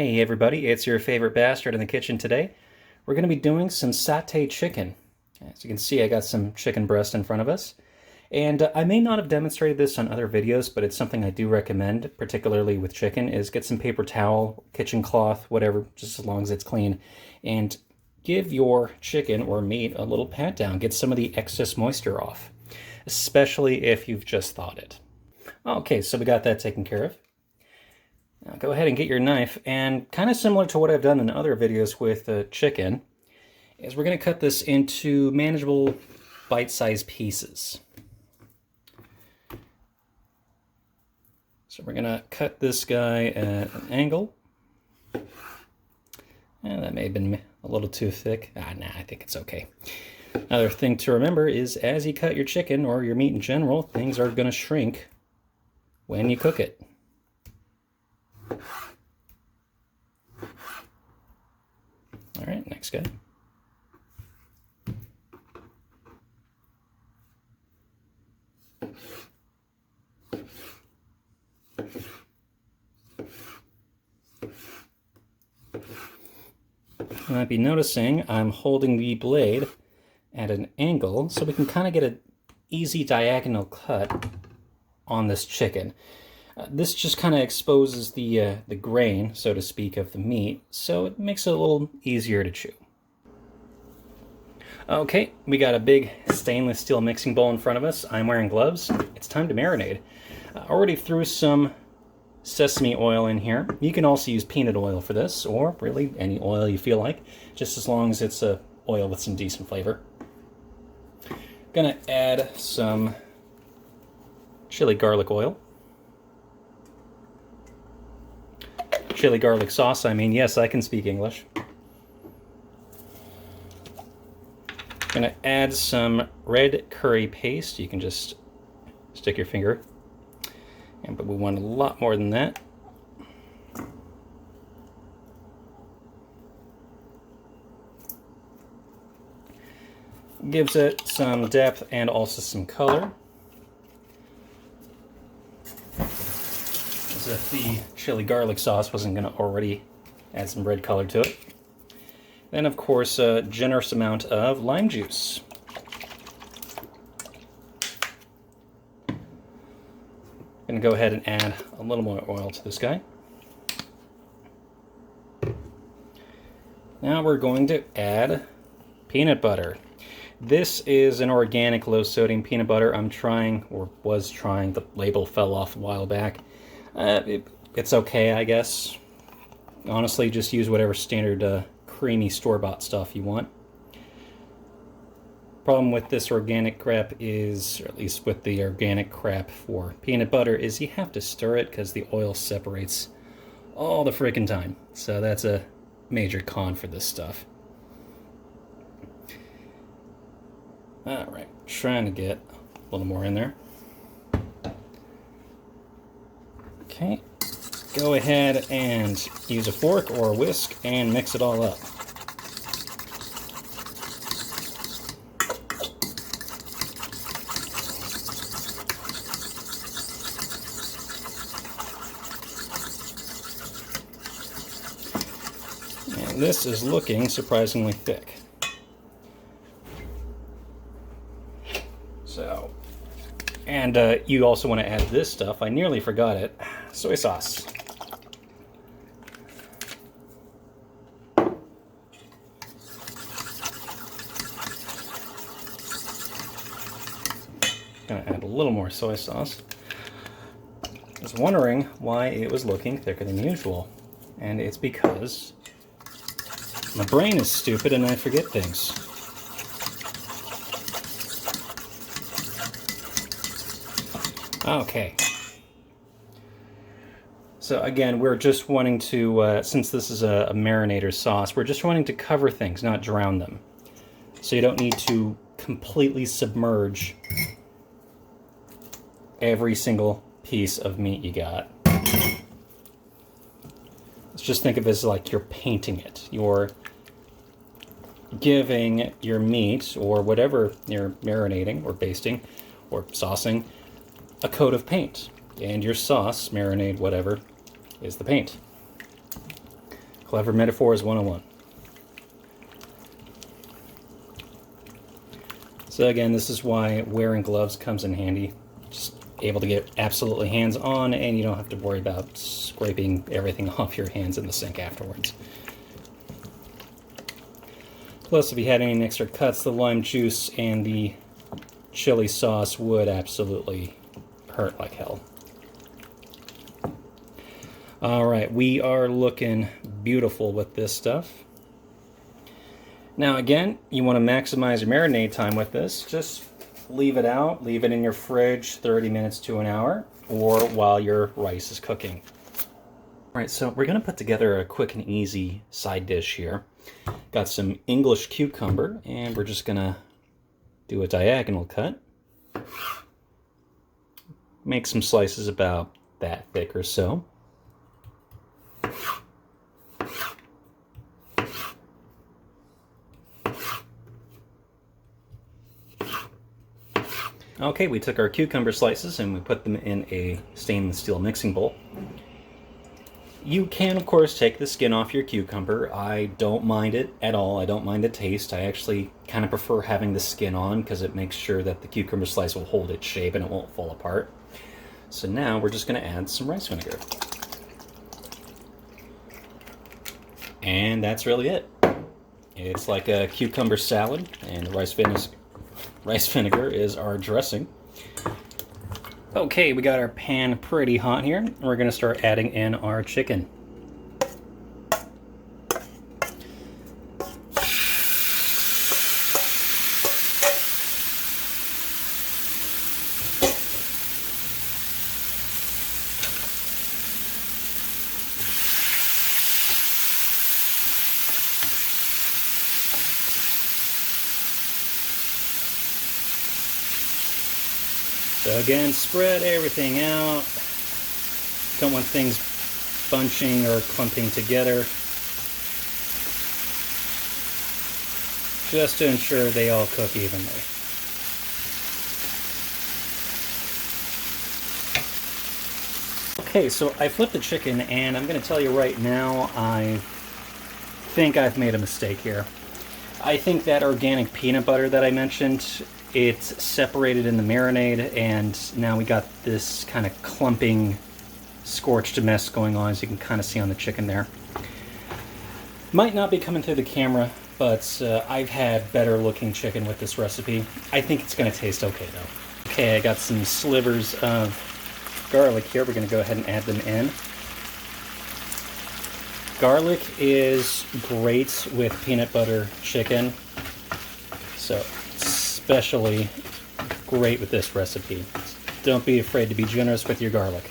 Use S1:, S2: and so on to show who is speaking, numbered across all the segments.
S1: Hey everybody, it's your favorite bastard in the kitchen today. We're going to be doing some satay chicken. As you can see, I got some chicken breast in front of us. And I may not have demonstrated this on other videos, but it's something I do recommend, particularly with chicken, is get some paper towel, kitchen cloth, whatever, just as long as it's clean. And give your chicken or meat a little pat down. Get some of the excess moisture off, especially if you've just thawed it. Okay, so we got that taken care of. Now go ahead and get your knife, and kind of similar to what I've done in other videos with chicken, is we're going to cut this into manageable bite-sized pieces. So we're going to cut this guy at an angle. And that may have been a little too thick. Nah, I think it's okay. Another thing to remember is as you cut your chicken, or your meat in general, things are going to shrink when you cook it. All right, next guy. You might be noticing I'm holding the blade at an angle so we can kind of get an easy diagonal cut on this chicken. This just kind of exposes the grain, so to speak, of the meat, so it makes it a little easier to chew. Okay, we got a big stainless steel mixing bowl in front of us. I'm wearing gloves. It's time to marinate. I already threw some sesame oil in here. You can also use peanut oil for this, or really any oil you feel like, just as long as it's oil with some decent flavor. Gonna add some chili garlic oil. Chili garlic sauce, I mean, yes, I can speak English. Gonna add some red curry paste. You can just stick your finger. But we want a lot more than that. Gives it some depth and also some color. As if the chili garlic sauce wasn't going to already add some red color to it. Then, of course, a generous amount of lime juice. Going to go ahead and add a little more oil to this guy. Now we're going to add peanut butter. This is an organic low-sodium peanut butter. I'm trying, or was trying, the label fell off a while back. It's okay, I guess. Honestly, just use whatever standard creamy store-bought stuff you want. Problem with this organic crap is, or at least with the organic crap for peanut butter, is you have to stir it because the oil separates all the freaking time. So that's a major con for this stuff. Alright, trying to get a little more in there. Okay, go ahead and use a fork or a whisk and mix it all up. And this is looking surprisingly thick. So, and you also want to add this stuff. I nearly forgot it. Soy sauce. Gonna add a little more soy sauce. I was wondering why it was looking thicker than usual. And it's because my brain is stupid and I forget things. Okay. So again, we're just wanting to, since this is a marinator sauce, we're just wanting to cover things, not drown them. So you don't need to completely submerge every single piece of meat you got. Let's just think of it as like you're painting it. You're giving your meat, or whatever you're marinating or basting or saucing, a coat of paint. And your sauce, marinade, whatever, is the paint. Clever metaphors 101. So again, this is why wearing gloves comes in handy. Just able to get absolutely hands-on, and you don't have to worry about scraping everything off your hands in the sink afterwards. Plus, if you had any extra cuts, the lime juice and the chili sauce would absolutely hurt like hell. Alright, we are looking beautiful with this stuff. Now again, you want to maximize your marinade time with this. Just leave it out, leave it in your fridge 30 minutes to an hour, or while your rice is cooking. Alright, so we're going to put together a quick and easy side dish here. Got some English cucumber, and we're just going to do a diagonal cut. Make some slices about that thick or so. Okay, we took our cucumber slices and we put them in a stainless steel mixing bowl. You can, of course, take the skin off your cucumber. I don't mind it at all. I don't mind the taste. I actually kind of prefer having the skin on because it makes sure that the cucumber slice will hold its shape and it won't fall apart. So now we're just going to add some rice vinegar. And that's really it. It's like a cucumber salad, and the rice vinegar is our dressing. Okay, we got our pan pretty hot here. We're going to start adding in our chicken. So again, spread everything out. Don't want things bunching or clumping together. Just to ensure they all cook evenly. Okay, so I flipped the chicken, and I'm going to tell you right now, I think I've made a mistake here. I think that organic peanut butter that I mentioned, it's separated in the marinade, and now we got this kind of clumping, scorched mess going on, as you can kind of see on the chicken there. Might not be coming through the camera, but I've had better looking chicken with this recipe. I think it's going to taste okay though. Okay, I got some slivers of garlic here. We're going to go ahead and add them in. Garlic is great with peanut butter chicken, so especially great with this recipe. Don't be afraid to be generous with your garlic.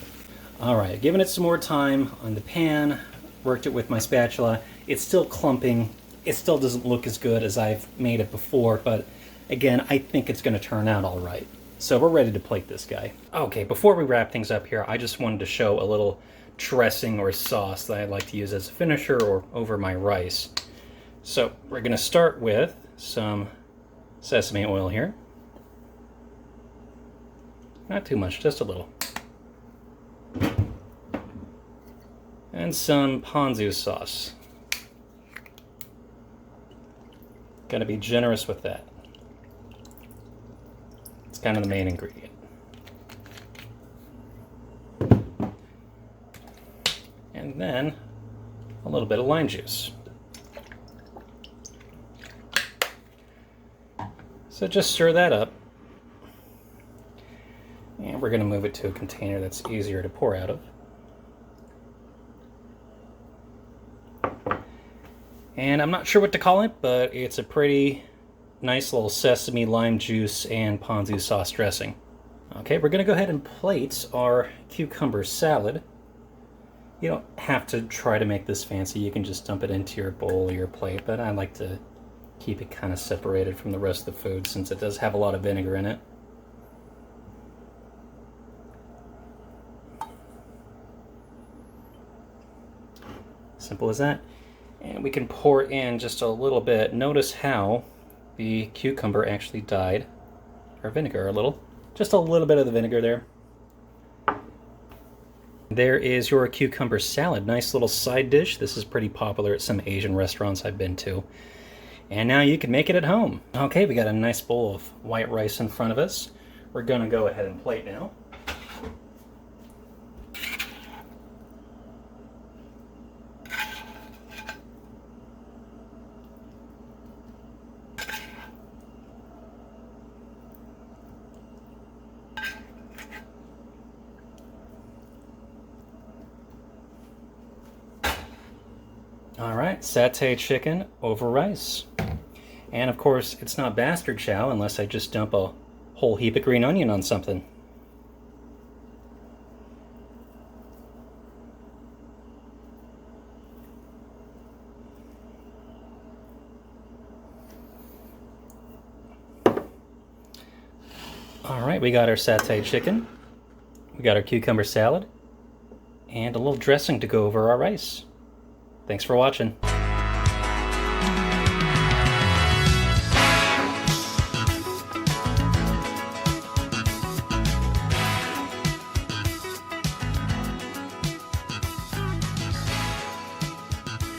S1: Alright, giving it some more time on the pan, worked it with my spatula. It's still clumping. It still doesn't look as good as I've made it before, but again, I think it's going to turn out alright. So we're ready to plate this guy. Okay, before we wrap things up here, I just wanted to show a little dressing or sauce that I like to use as a finisher or over my rice. So we're going to start with some sesame oil here. Not too much, just a little. And some ponzu sauce. Gotta be generous with that. It's kind of the main ingredient. And then a little bit of lime juice. So just stir that up. And we're going to move it to a container that's easier to pour out of. And I'm not sure what to call it, but it's a pretty nice little sesame, lime juice, and ponzu sauce dressing. Okay, we're going to go ahead and plate our cucumber salad. You don't have to try to make this fancy. You can just dump it into your bowl or your plate, but I like to keep it kind of separated from the rest of the food since it does have a lot of vinegar in it. Simple as that. And we can pour in just a little bit. Notice how the cucumber actually dyed our vinegar a little. Just a little bit of the vinegar there. There is your cucumber salad. Nice little side dish. This is pretty popular at some Asian restaurants I've been to. And now you can make it at home. Okay, we got a nice bowl of white rice in front of us. We're gonna go ahead and plate now. All right, satay chicken over rice. And of course, it's not bastard chow unless I just dump a whole heap of green onion on something. All right, we got our satay chicken, we got our cucumber salad, and a little dressing to go over our rice. Thanks for watching.